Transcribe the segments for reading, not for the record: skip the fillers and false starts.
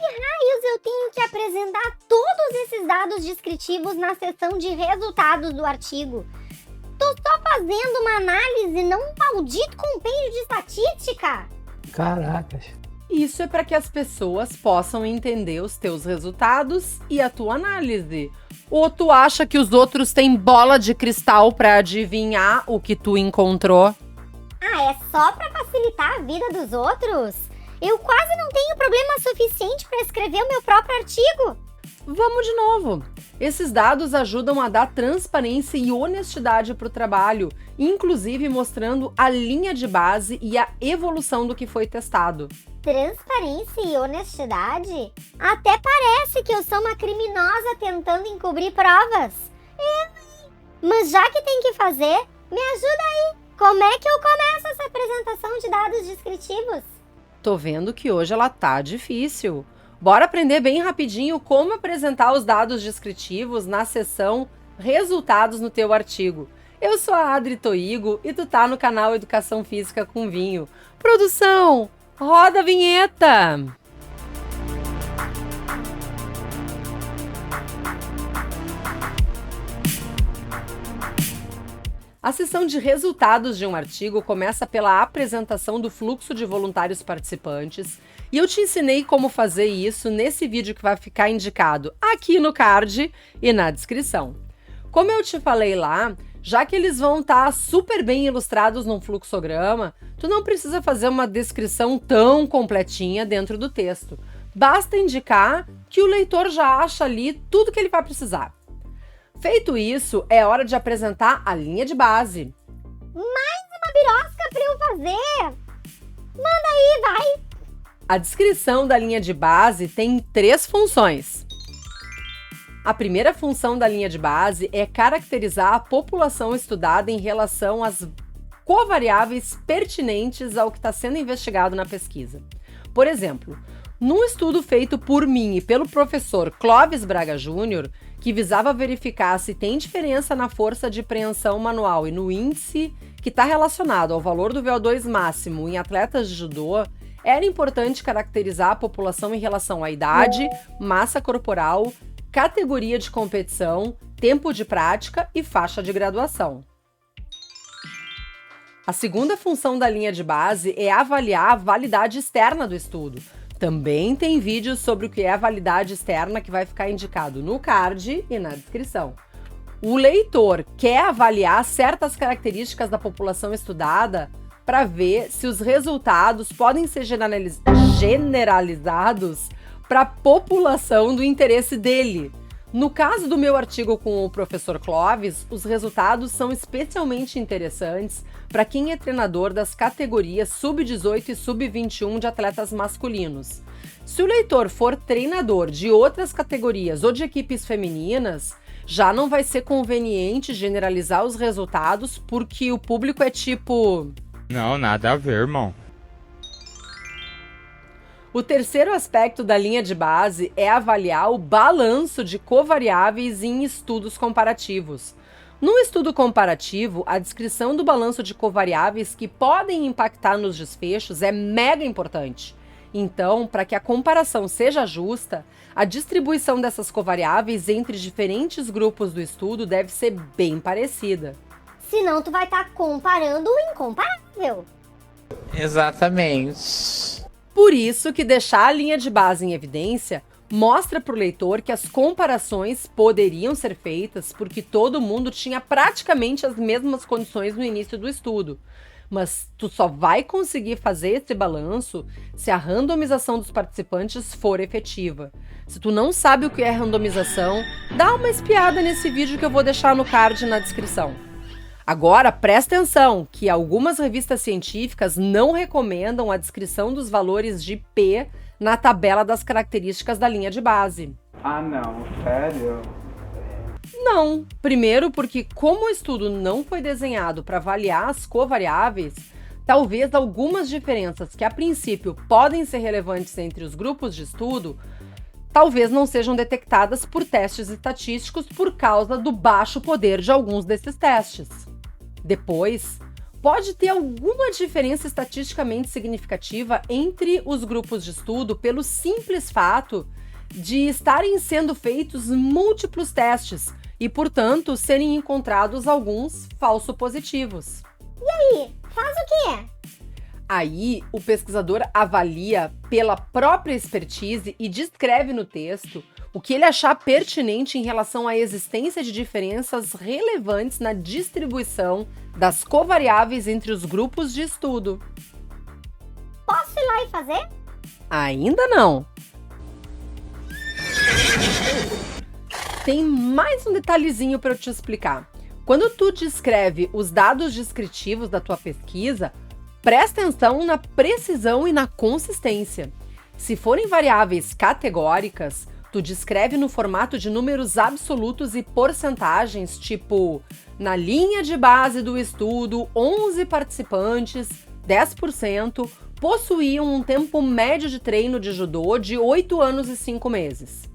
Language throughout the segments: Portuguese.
raios eu tenho que apresentar todos esses dados descritivos na seção de resultados do artigo? Tô só fazendo uma análise, não um maldito compêndio de estatística. Caracas. Isso é para que as pessoas possam entender os teus resultados e a tua análise. Ou tu acha que os outros têm bola de cristal para adivinhar o que tu encontrou? Ah, é só para facilitar a vida dos outros? Eu quase não tenho problema suficiente para escrever o meu próprio artigo. Vamos de novo. Esses dados ajudam a dar transparência e honestidade para o trabalho, inclusive mostrando a linha de base e a evolução do que foi testado. Transparência e honestidade? Até parece que eu sou uma criminosa tentando encobrir provas. Mas já que tem que fazer, me ajuda aí. Como é que eu começo essa apresentação de dados descritivos? Tô vendo que hoje ela tá difícil. Bora aprender bem rapidinho como apresentar os dados descritivos na seção Resultados no teu artigo. Eu sou a Adri Toigo e tu tá no canal Educação Física com Vinho. Produção, roda a vinheta! A seção de resultados de um artigo começa pela apresentação do fluxo de voluntários participantes e eu te ensinei como fazer isso nesse vídeo que vai ficar indicado aqui no card e na descrição. Como eu te falei lá, já que eles vão estar super bem ilustrados num fluxograma, tu não precisa fazer uma descrição tão completinha dentro do texto. Basta indicar que o leitor já acha ali tudo que ele vai precisar. Feito isso, é hora de apresentar a linha de base. Mais uma birosca para eu fazer! Manda aí, vai! A descrição da linha de base tem 3 funções. A primeira função da linha de base é caracterizar a população estudada em relação às covariáveis pertinentes ao que está sendo investigado na pesquisa. Por exemplo, num estudo feito por mim e pelo professor Clóvis Braga Júnior, que visava verificar se tem diferença na força de preensão manual e no índice que está relacionado ao valor do VO2 máximo em atletas de judô, era importante caracterizar a população em relação à idade, massa corporal, categoria de competição, tempo de prática e faixa de graduação. A segunda função da linha de base é avaliar a validade externa do estudo. Também tem vídeos sobre o que é a validade externa que vai ficar indicado no card e na descrição. O leitor quer avaliar certas características da população estudada para ver se os resultados podem ser generalizados para a população do interesse dele. No caso do meu artigo com o professor Clóvis, os resultados são especialmente interessantes para quem é treinador das categorias sub-18 e sub-21 de atletas masculinos. Se o leitor for treinador de outras categorias ou de equipes femininas, já não vai ser conveniente generalizar os resultados porque o público é tipo... Não, nada a ver, irmão. O terceiro aspecto da linha de base é avaliar o balanço de covariáveis em estudos comparativos. No estudo comparativo, a descrição do balanço de covariáveis que podem impactar nos desfechos é mega importante. Então, para que a comparação seja justa, a distribuição dessas covariáveis entre diferentes grupos do estudo deve ser bem parecida. Senão tu vai estar comparando o incomparável. Exatamente. Por isso que deixar a linha de base em evidência mostra para o leitor que as comparações poderiam ser feitas porque todo mundo tinha praticamente as mesmas condições no início do estudo. Mas tu só vai conseguir fazer esse balanço se a randomização dos participantes for efetiva. Se tu não sabe o que é randomização, dá uma espiada nesse vídeo que eu vou deixar no card na descrição. Agora, presta atenção que algumas revistas científicas não recomendam a descrição dos valores de P na tabela das características da linha de base. Ah, não, sério? Não. Primeiro porque, como o estudo não foi desenhado para avaliar as covariáveis, talvez algumas diferenças que a princípio podem ser relevantes entre os grupos de estudo, talvez não sejam detectadas por testes estatísticos por causa do baixo poder de alguns desses testes. Depois, Pode ter alguma diferença estatisticamente significativa entre os grupos de estudo pelo simples fato de estarem sendo feitos múltiplos testes e, portanto, serem encontrados alguns falso positivos. E aí, faz o quê? Aí, o pesquisador avalia pela própria expertise e descreve no texto o que ele achar pertinente em relação à existência de diferenças relevantes na distribuição das covariáveis entre os grupos de estudo. Posso ir lá e fazer? Ainda não. Tem mais um detalhezinho para eu te explicar. Quando tu descreve os dados descritivos da tua pesquisa, presta atenção na precisão e na consistência. Se forem variáveis categóricas, tu descreve no formato de números absolutos e porcentagens, tipo, na linha de base do estudo, 11 participantes, 10%, possuíam um tempo médio de treino de judô de 8 anos e 5 meses.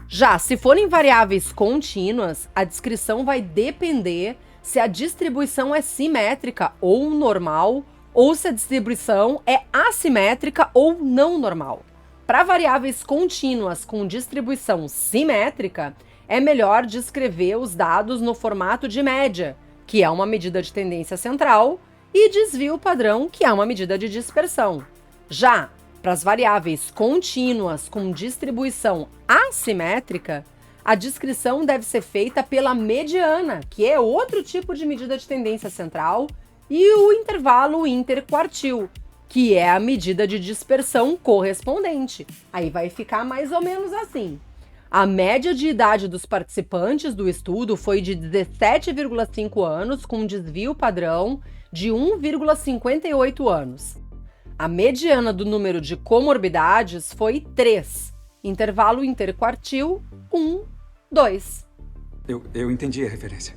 Já se forem variáveis contínuas, a descrição vai depender se a distribuição é simétrica ou normal, ou se a distribuição é assimétrica ou não normal. Para variáveis contínuas com distribuição simétrica, é melhor descrever os dados no formato de média, que é uma medida de tendência central, e desvio padrão, que é uma medida de dispersão. Já para as variáveis contínuas com distribuição assimétrica, a descrição deve ser feita pela mediana, que é outro tipo de medida de tendência central, e o intervalo interquartil, que é a medida de dispersão correspondente. Aí vai ficar mais ou menos assim. A média de idade dos participantes do estudo foi de 17,5 anos, com desvio padrão de 1,58 anos. A mediana do número de comorbidades foi 3. Intervalo interquartil, 1, 2. Eu entendi a referência.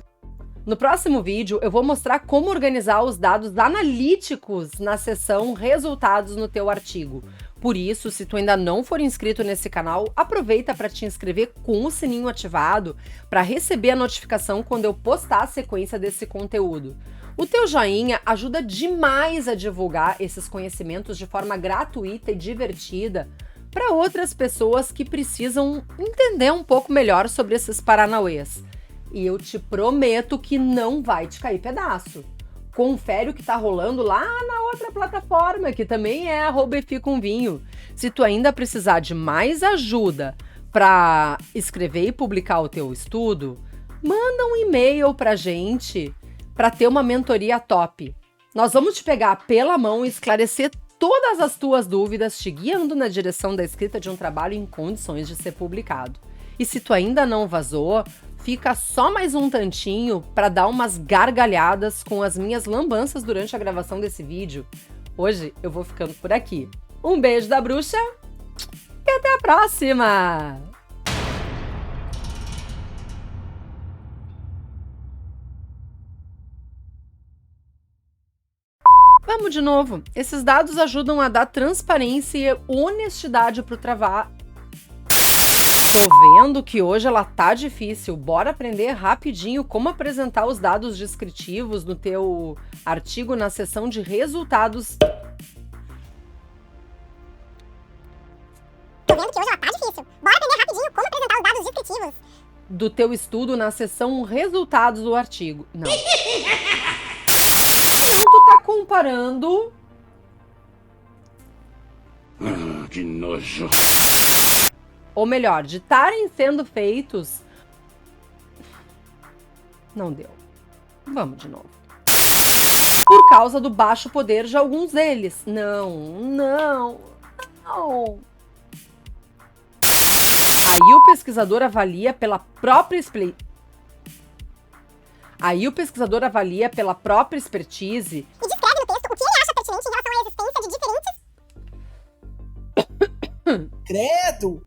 No próximo vídeo, eu vou mostrar como organizar os dados analíticos na seção Resultados no teu artigo. Por isso, se tu ainda não for inscrito nesse canal, aproveita para te inscrever com o sininho ativado para receber a notificação quando eu postar a sequência desse conteúdo. O teu joinha ajuda demais a divulgar esses conhecimentos de forma gratuita e divertida para outras pessoas que precisam entender um pouco melhor sobre esses paranauês. E eu te prometo que não vai te cair pedaço. Confere o que tá rolando lá na outra plataforma, que também é @efcomvinho. Se tu ainda precisar de mais ajuda para escrever e publicar o teu estudo, manda um e-mail pra gente para ter uma mentoria top. Nós vamos te pegar pela mão e esclarecer todas as tuas dúvidas, te guiando na direção da escrita de um trabalho em condições de ser publicado. E se tu ainda não vazou, fica só mais um tantinho para dar umas gargalhadas com as minhas lambanças durante a gravação desse vídeo. Hoje eu vou ficando por aqui. Um beijo da bruxa e até a próxima! Vamos de novo. Esses dados ajudam a dar transparência e honestidade para o trabalho. Tô vendo que hoje ela tá difícil. Bora aprender rapidinho como apresentar os dados descritivos no teu artigo na seção de resultados. Tô vendo que hoje ela tá difícil. Bora aprender rapidinho como apresentar os dados descritivos Do teu estudo na seção resultados do artigo. Não. Não, tu tá comparando. Que nojo. Ou melhor, de estarem sendo feitos. Não deu. Vamos de novo. Por causa do baixo poder de alguns deles. Não. Aí o pesquisador avalia pela própria expertise. e descreve no texto o que ele acha pertinente em relação à existência de diferentes... Credo!